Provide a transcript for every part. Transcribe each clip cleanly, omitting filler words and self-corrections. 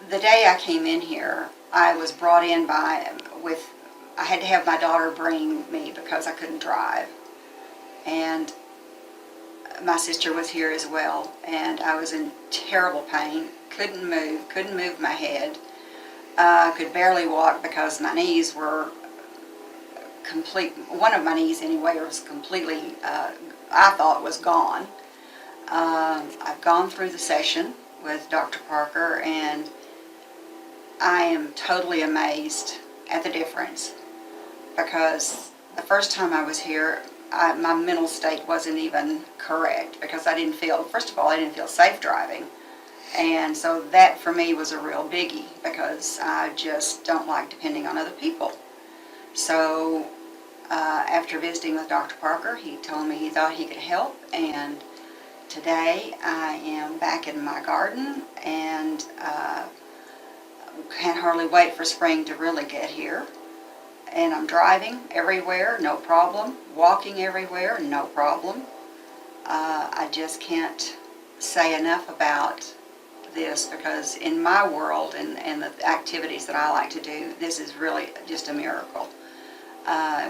the day I came in here, I was brought in I had to have my daughter bring me because I couldn't drive. And my sister was here as well, and I was in terrible pain, couldn't move my head, could barely walk because my knees were one of my knees anyway was completely, I thought was gone. I've gone through the session with Dr. Parker, and I am totally amazed at the difference, because the first time I was here, my mental state wasn't even correct, because first of all, I didn't feel safe driving. And so that for me was a real biggie, because I just don't like depending on other people. So after visiting with Dr. Parker, he told me he thought he could help, and today I am back in my garden, and can't hardly wait for spring to really get here. And I'm driving everywhere, no problem. Walking everywhere, no problem. I just can't say enough about this, because in my world and the activities that I like to do, this is really just a miracle.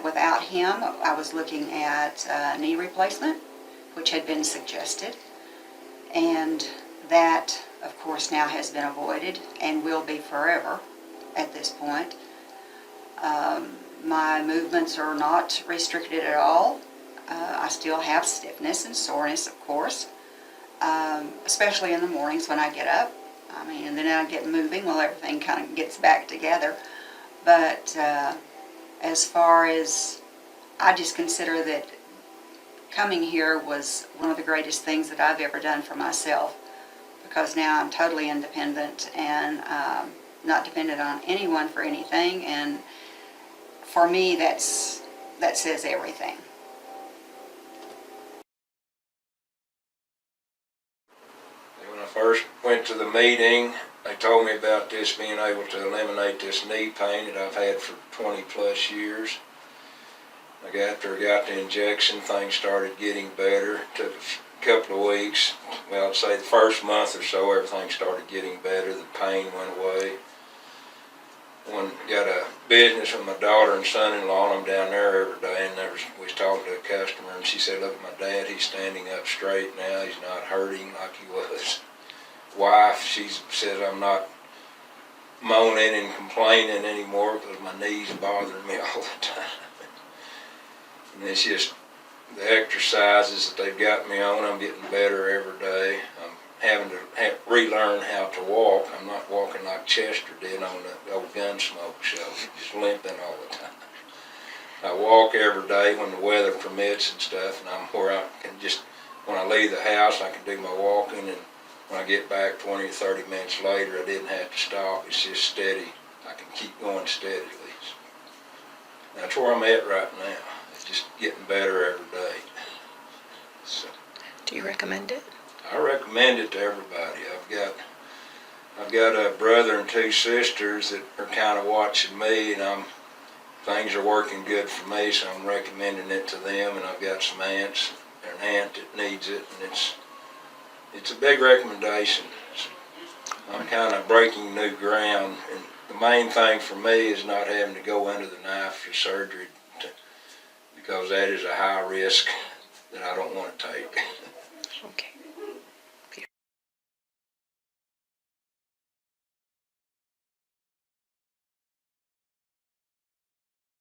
Without him, I was looking at knee replacement, which had been suggested, and that, of course, now has been avoided and will be forever at this point. My movements are not restricted at all. I still have stiffness and soreness, of course, especially in the mornings when I get up. And then I get moving while everything kind of gets back together. But as far as, I just consider that coming here was one of the greatest things that I've ever done for myself, because now I'm totally independent and not dependent on anyone for anything, and for me that says everything. When I first went to the meeting, they told me about this being able to eliminate this knee pain that I've had for 20 plus years. After I got the injection, things started getting better. It took a couple of weeks. Well, I'd say the first month or so, everything started getting better. The pain went away. Got a business with my daughter and son-in-law, and I'm down there every day, and we was talking to a customer, and she said, "Look at my dad, he's standing up straight now, he's not hurting like he was." Wife, she says I'm not moaning and complaining anymore because my knees bothering me all the time. And it's just the exercises that they've got me on, I'm getting better every day. I'm having to relearn how to walk. I'm not walking like Chester did on the old Gunsmoke show, just limping all the time. I walk every day when the weather permits and stuff, and I'm where I can just, when I leave the house, I can do my walking, and when I get back 20 or 30 minutes later, I didn't have to stop. It's just steady. I can keep going steadily. That's where I'm at right now. It's just getting better every day. So, do you recommend it? I recommend it to everybody. I've got a brother and two sisters that are kind of watching me, and things are working good for me, so I'm recommending it to them. And I've got some aunts, an aunt that needs it, and it's a big recommendation. I'm kind of breaking new ground, and the main thing for me is not having to go under the knife for surgery, because that is a high risk that I don't want to take.